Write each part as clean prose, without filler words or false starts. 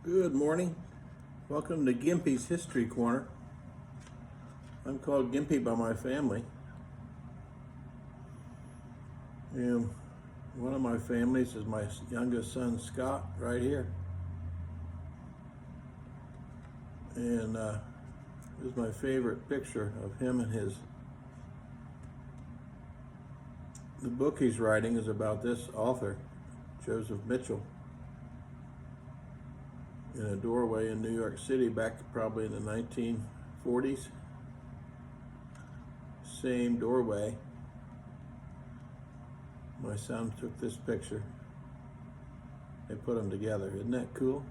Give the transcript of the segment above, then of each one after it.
Good morning. Welcome to Gimpy's History Corner. I'm called Gimpy by my family. And one of my families is my youngest son, Scott, right here. And this is my favorite picture of him and the book he's writing is about this author, Joseph Mitchell, in a doorway in New York City back probably in the 1940s. Same doorway. My son took this picture. They put them together. Isn't that cool?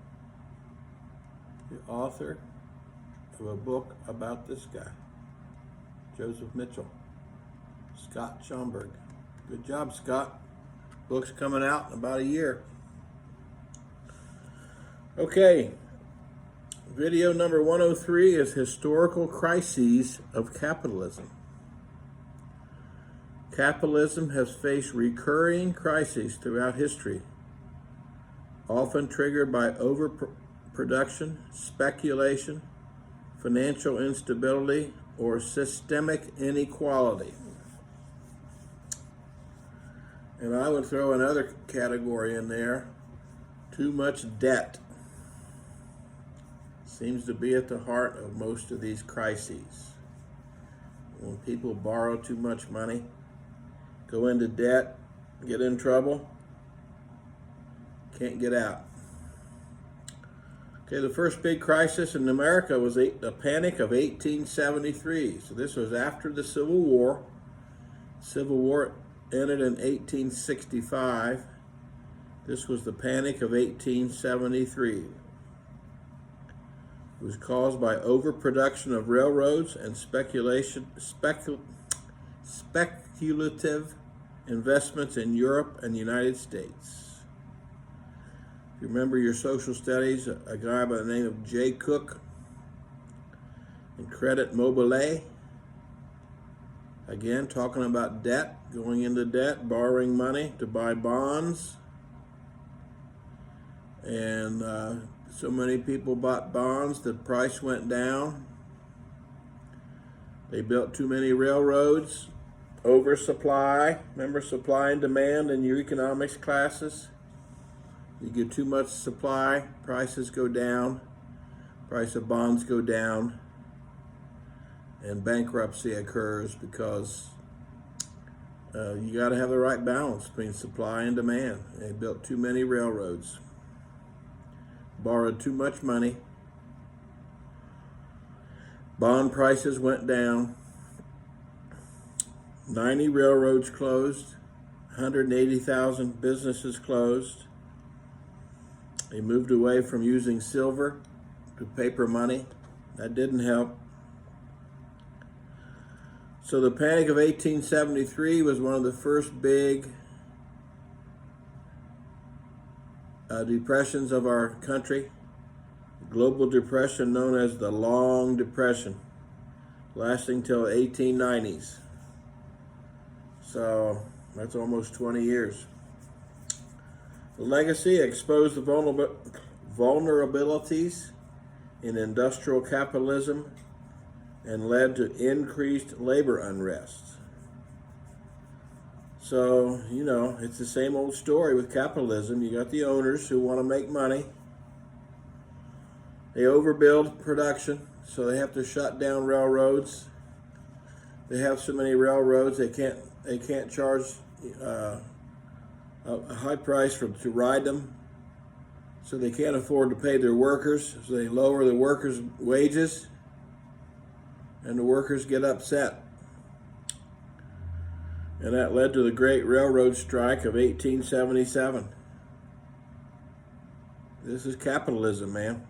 The author of a book about this guy, Joseph Mitchell, Scott Schomburg. Good job, Scott. Book's coming out in about a year. Okay, video number 103 is Historical Crises of Capitalism. Capitalism has faced recurring crises throughout history, often triggered by overproduction, speculation, financial instability, or systemic inequality. And I would throw another category in there, too much debt. Seems to be at the heart of most of these crises. When people borrow too much money, go into debt, get in trouble, can't get out. Okay, the first big crisis in America was the Panic of 1873. So this was after the Civil War. Civil War ended in 1865. This was the Panic of 1873. It was caused by overproduction of railroads and speculative investments in Europe and the United States. If you remember your social studies, a guy by the name of J. Cook and Credit Mobile, again talking about debt, going into debt, borrowing money to buy bonds. And so many people bought bonds, the price went down. They built too many railroads, oversupply. Remember supply and demand in your economics classes? You get too much supply, prices go down, price of bonds go down, and bankruptcy occurs because you got to have the right balance between supply and demand. They built too many railroads, borrowed too much money, bond prices went down, 90 railroads closed, 180,000 businesses closed. They moved away from using silver to paper money. That didn't help. So the Panic of 1873 was one of the first big depressions of our country. Global depression known as the Long Depression, lasting till 1890s. So that's almost 20 years. The legacy exposed the vulnerabilities in industrial capitalism and led to increased labor unrest. So, you know, it's the same old story with capitalism. You got the owners who want to make money. They overbuild production, so they have to shut down railroads. They have so many railroads they can't charge a high price to ride them, so they can't afford to pay their workers, so they lower the workers' wages, and the workers get upset. And that led to the Great Railroad Strike of 1877. This is capitalism, man.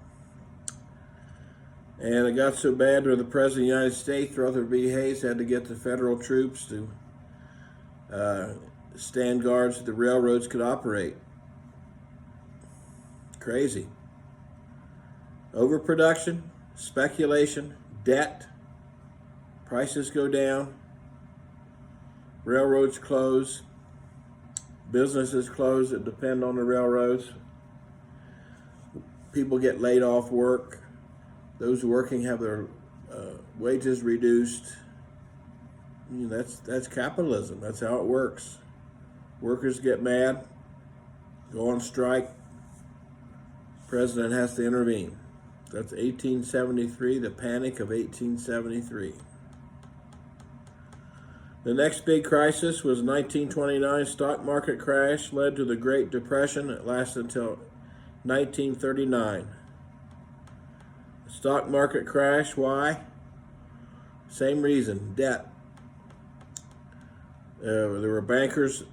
And it got so bad where the President of the United States, Rutherford B. Hayes, had to get the federal troops to stand guard so the railroads could operate. Crazy. Overproduction, speculation, debt, prices go down, railroads close, businesses close that depend on the railroads. people get laid off work. Those working have their wages reduced. That's capitalism. That's how it works. Workers get mad, go on strike. President has to intervene. That's 1873, the Panic of 1873. The next big crisis was 1929 stock market crash, led to the Great Depression. It lasted until 1939. Stock market crash, why? Same reason, debt. There were bankers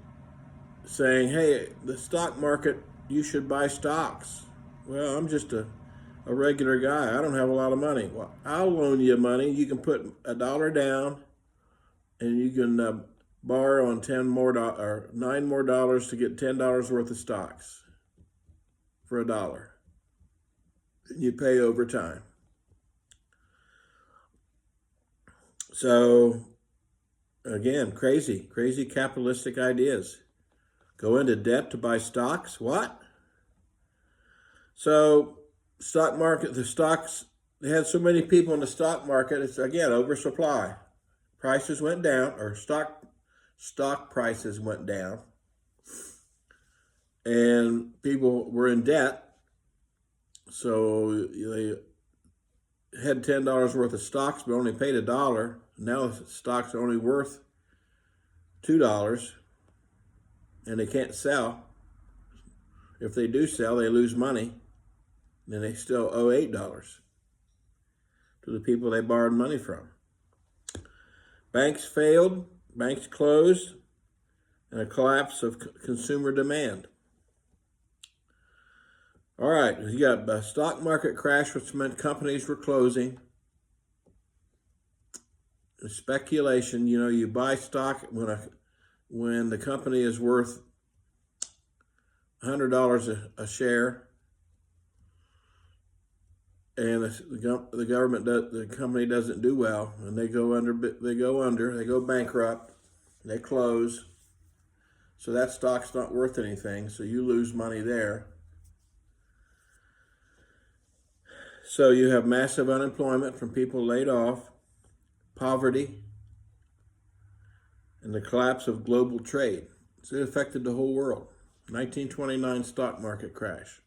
saying, hey, the stock market, you should buy stocks. Well, I'm just a regular guy. I don't have a lot of money. Well, I'll loan you money. You can put $1 down, and you can borrow on $9 more to get $10 worth of stocks for $1. You pay over time. So, again, crazy capitalistic ideas. Go into debt to buy stocks? What? So, stock market, the stocks, they had so many people in the stock market, it's again oversupply. Prices went down, or stock prices went down, and people were in debt. So they had $10 worth of stocks, but only paid $1. Now the stocks are only worth $2, and they can't sell. If they do sell, they lose money. Then they still owe $8 to the people they borrowed money from. Banks failed, banks closed, and a collapse of consumer demand. All right, you got a stock market crash, which meant companies were closing. Speculation, you buy stock when the company is worth $100 a share, and the company doesn't do well, and they go bankrupt, they close. So that stock's not worth anything, so you lose money there. So you have massive unemployment from people laid off, poverty, and the collapse of global trade. So it affected the whole world. 1929 stock market crash.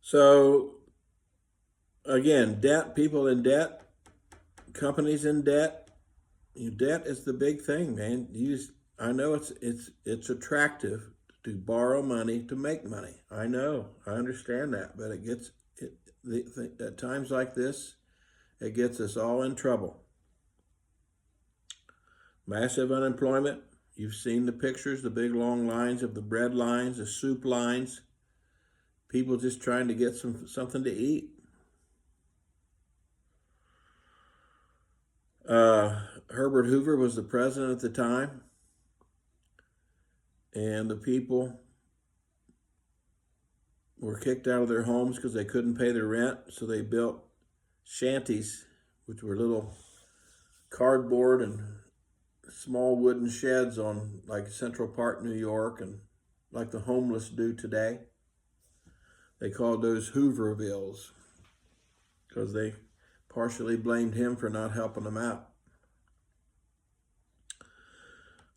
So, again, debt, people in debt, companies in debt. Debt is the big thing, man. I know it's attractive to borrow money to make money. I know, I understand that, but at times like this, it gets us all in trouble. Massive unemployment. You've seen the pictures, the big long lines of the bread lines, the soup lines. People just trying to get something to eat. Herbert Hoover was the president at the time, and the people were kicked out of their homes because they couldn't pay their rent, so they built shanties, which were little cardboard and small wooden sheds on like Central Park, New York, and like the homeless do today. They called those Hoovervilles because they partially blamed him for not helping them out.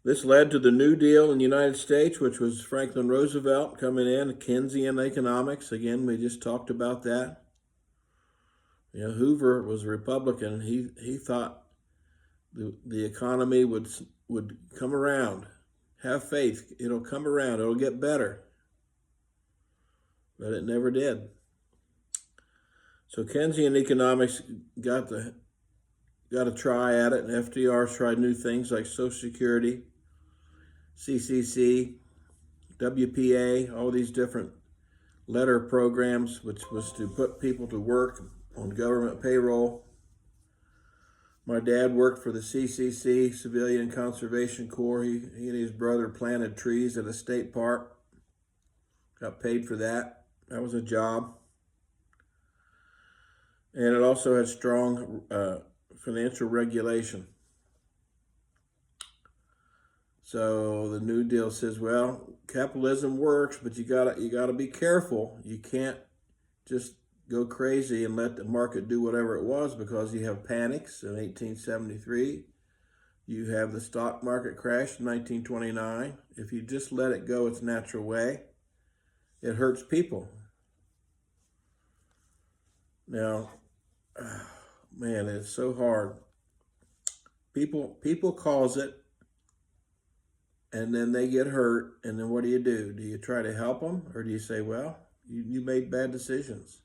This led to the New Deal in the United States, which was Franklin Roosevelt coming in, Keynesian economics. Again, we just talked about that. Hoover was a Republican. He thought the economy would come around. Have faith. It'll come around. It'll get better. But it never did. So Keynesian economics got a try at it, and FDR tried new things like Social Security, CCC, WPA, all these different letter programs, which was to put people to work on government payroll. My dad worked for the CCC, Civilian Conservation Corps. He and his brother planted trees at a state park. Got paid for that. That was a job. And it also had strong financial regulation. So the New Deal says, well, capitalism works, but you gotta be careful. You can't just go crazy and let the market do whatever it was, because you have panics in 1873. You have the stock market crash in 1929. If you just let it go its natural way, it hurts people. Now, man, it's so hard. People cause it, and then they get hurt, and then what do? Do you try to help them, or do you say, well, you made bad decisions?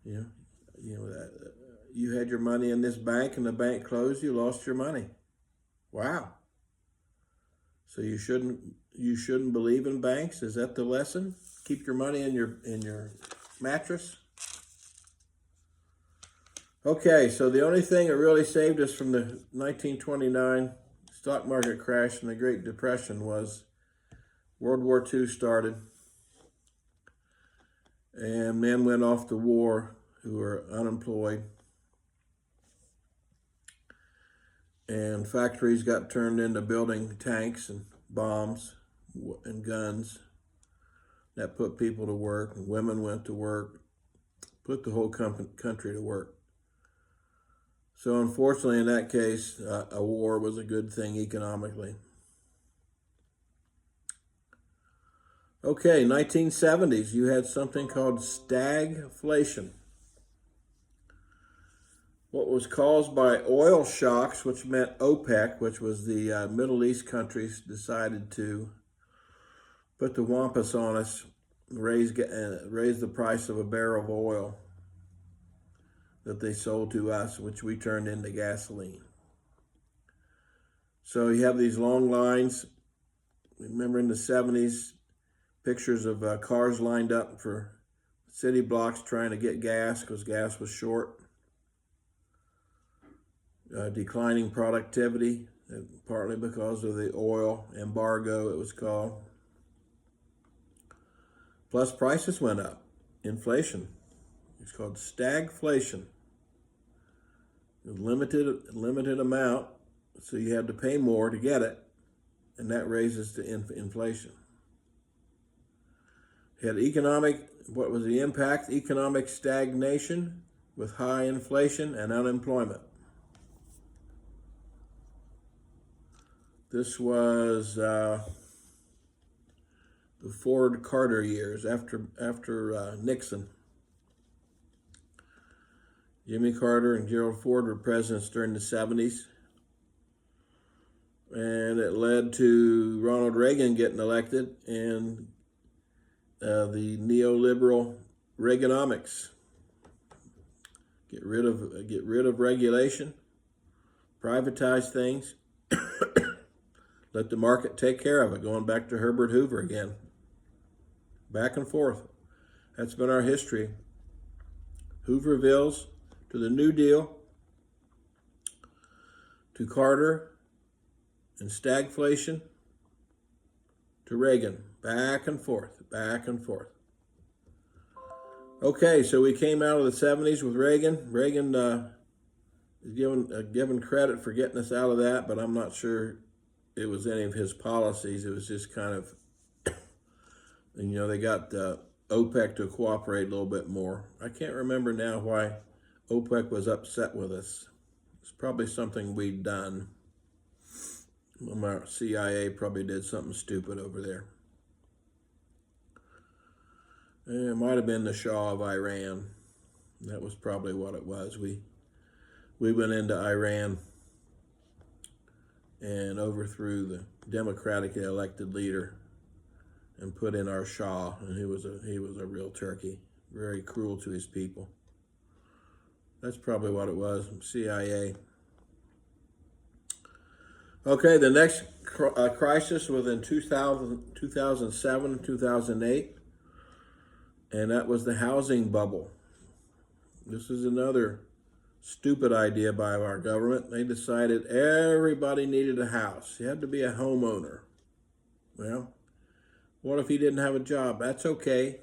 You know, you had your money in this bank, and the bank closed. You lost your money. Wow. So you shouldn't believe in banks? Is that the lesson? Keep your money in your mattress? Okay, so the only thing that really saved us from the 1929 stock market crash and the Great Depression was World War II started, and men went off to war who were unemployed, and factories got turned into building tanks and bombs and guns. That put people to work, and women went to work, put the whole country to work. So unfortunately, in that case, a war was a good thing economically. Okay, 1970s, you had something called stagflation. What was caused by oil shocks, which meant OPEC, which was the Middle East countries, decided to put the wampus on us, raise the price of a barrel of oil that they sold to us, which we turned into gasoline. So you have these long lines. Remember in the 70s, pictures of cars lined up for city blocks trying to get gas because gas was short. Declining productivity, partly because of the oil embargo, it was called. Plus prices went up, inflation. It's called stagflation. Limited amount, so you have to pay more to get it, and that raises the inflation. Had what was the impact? Economic stagnation with high inflation and unemployment. This was the Ford-Carter years after Nixon. Jimmy Carter and Gerald Ford were presidents during the 70s. And it led to Ronald Reagan getting elected and the neoliberal Reaganomics. Get rid of regulation, privatize things, let the market take care of it. Going back to Herbert Hoover again. Back and forth. That's been our history. Hoovervilles to the New Deal, to Carter, and stagflation, to Reagan. Back and forth, back and forth. Okay, so we came out of the 70s with Reagan. Reagan is given credit for getting us out of that, but I'm not sure it was any of his policies. It was just kind of, they got OPEC to cooperate a little bit more. I can't remember now why OPEC was upset with us. It's probably something we'd done. Our CIA probably did something stupid over there. It might have been the Shah of Iran. That was probably what it was. We went into Iran and overthrew the democratically elected leader and put in our Shah, and he was a real turkey, very cruel to his people. That's probably what it was, CIA. Okay, the next crisis was in 2007, 2008, and that was the housing bubble. This is another stupid idea by our government. They decided everybody needed a house. You had to be a homeowner. Well, what if you didn't have a job? That's okay.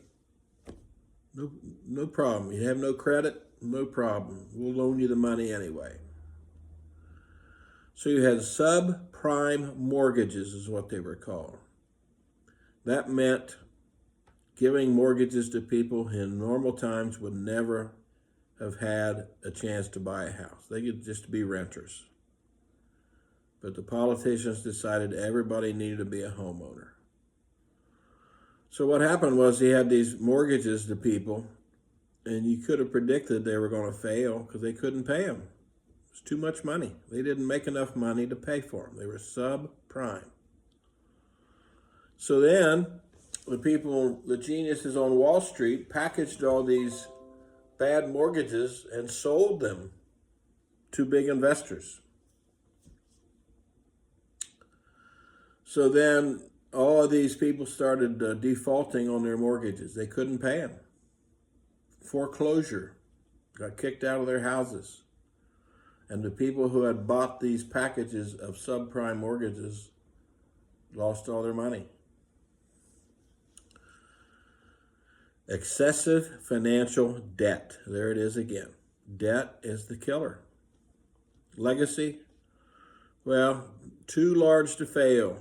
No problem. You have no credit? No problem. We'll loan you the money anyway. So you had subprime mortgages is what they were called. That meant giving mortgages to people who in normal times would never have had a chance to buy a house. They could just be renters. But the politicians decided everybody needed to be a homeowner. So what happened was he had these mortgages to people, and you could have predicted they were going to fail because they couldn't pay them. It was too much money. They didn't make enough money to pay for them. They were subprime. So then the people, the geniuses on Wall Street, packaged all these bad mortgages and sold them to big investors. So then all of these people started defaulting on their mortgages. They couldn't pay them. Foreclosure, got kicked out of their houses. And the people who had bought these packages of subprime mortgages lost all their money. Excessive financial debt. There it is again. Debt is the killer. Legacy, well, too large to fail.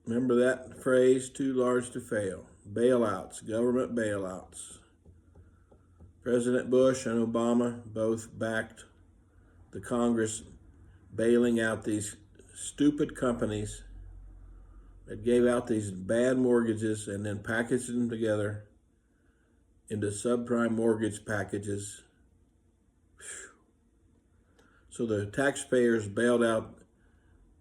Remember that phrase, too large to fail. Bailouts, government bailouts. President Bush and Obama both backed the Congress bailing out these stupid companies that gave out these bad mortgages and then packaged them together into subprime mortgage packages. So the taxpayers bailed out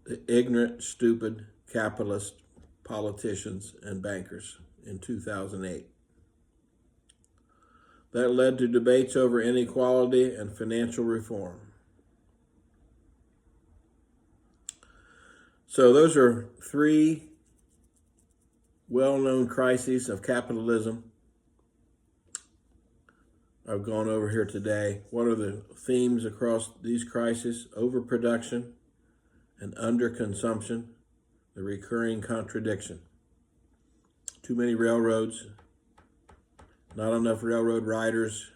the ignorant, stupid, capitalist politicians and bankers in 2008. That led to debates over inequality and financial reform. So those are three well-known crises of capitalism I've gone over here today. What are the themes across these crises? Overproduction and underconsumption, the recurring contradiction. Too many railroads, not enough railroad riders,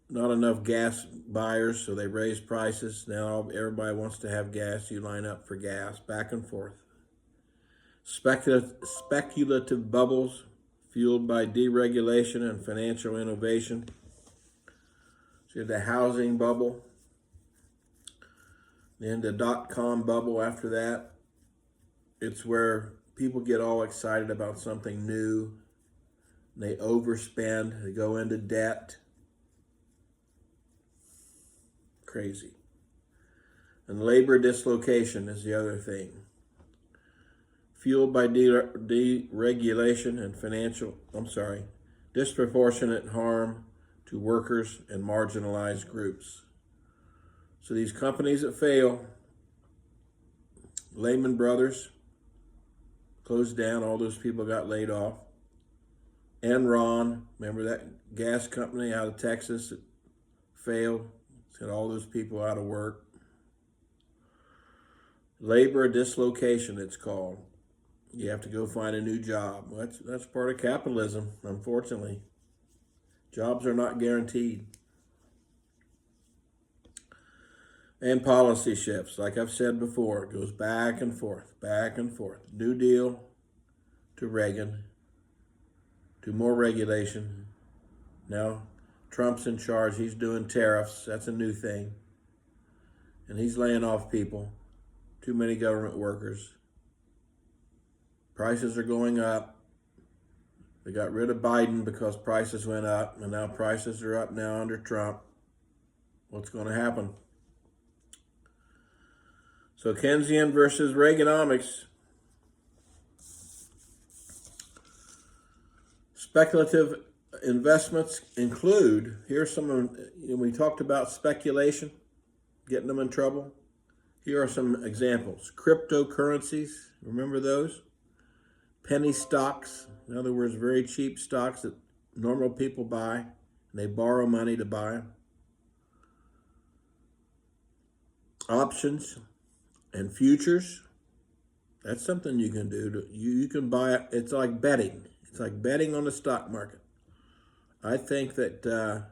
not enough gas buyers, so they raise prices. Now everybody wants to have gas. You line up for gas, back and forth. Speculative bubbles fueled by deregulation and financial innovation. So you had the housing bubble, then the dot-com bubble after that. It's where people get all excited about something new. They overspend, they go into debt. Crazy. And labor dislocation is the other thing. Fueled by deregulation and disproportionate harm to workers and marginalized groups. So these companies that fail, Lehman Brothers closed down, all those people got laid off. Enron, remember that gas company out of Texas that failed, had all those people out of work. Labor dislocation, it's called. You have to go find a new job. Well, that's part of capitalism, unfortunately. Jobs are not guaranteed. And policy shifts, like I've said before, it goes back and forth, back and forth. New Deal to Reagan, to more regulation. Now Trump's in charge, he's doing tariffs, that's a new thing. And he's laying off people, too many government workers. Prices are going up. They got rid of Biden because prices went up, and now prices are up now under Trump. What's going to happen? So Keynesian versus Reaganomics. Speculative investments include, here's some, we talked about speculation, getting them in trouble. Here are some examples. Cryptocurrencies, remember those? Penny stocks, in other words, very cheap stocks that normal people buy, and they borrow money to buy them. Options and futures, that's something you can do. You can buy, it's like betting. It's like betting on the stock market. I think that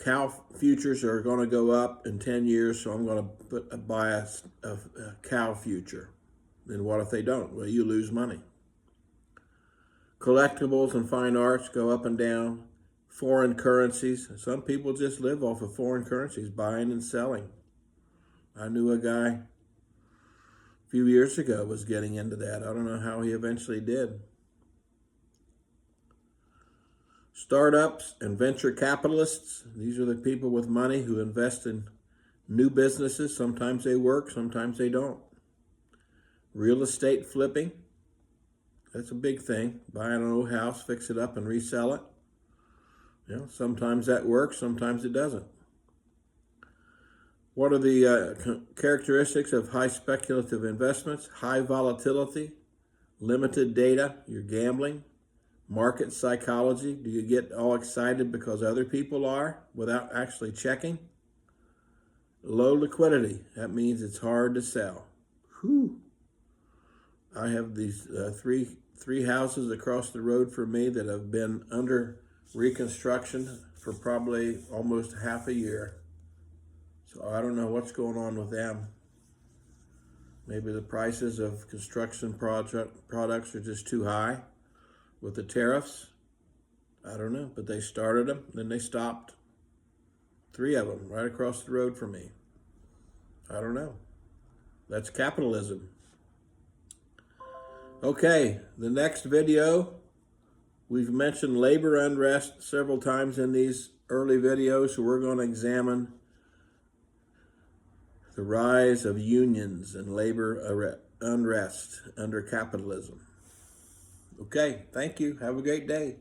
Cow futures are going to go up in 10 years, so I'm going to buy a cow future. Then what if they don't? Well, you lose money. Collectibles and fine arts go up and down. Foreign currencies. Some people just live off of foreign currencies, buying and selling. I knew a guy a few years ago was getting into that. I don't know how he eventually did. Startups and venture capitalists. These are the people with money who invest in new businesses. Sometimes they work, sometimes they don't. Real estate flipping. That's a big thing. Buy an old house, fix it up, and resell it. You know, sometimes that works, sometimes it doesn't. What are the characteristics of high speculative investments? High volatility, limited data, you're gambling. Market psychology, do you get all excited because other people are without actually checking? Low liquidity, that means it's hard to sell. Whew. I have these three houses across the road from me that have been under reconstruction for probably almost half a year. So I don't know what's going on with them. Maybe the prices of construction products are just too high with the tariffs. I don't know, but they started them, then they stopped. 3 of them right across the road from me. I don't know. That's capitalism. Okay, the next video, we've mentioned labor unrest several times in these early videos, so we're going to examine the rise of unions and labor unrest under capitalism. Okay, thank you. Have a great day.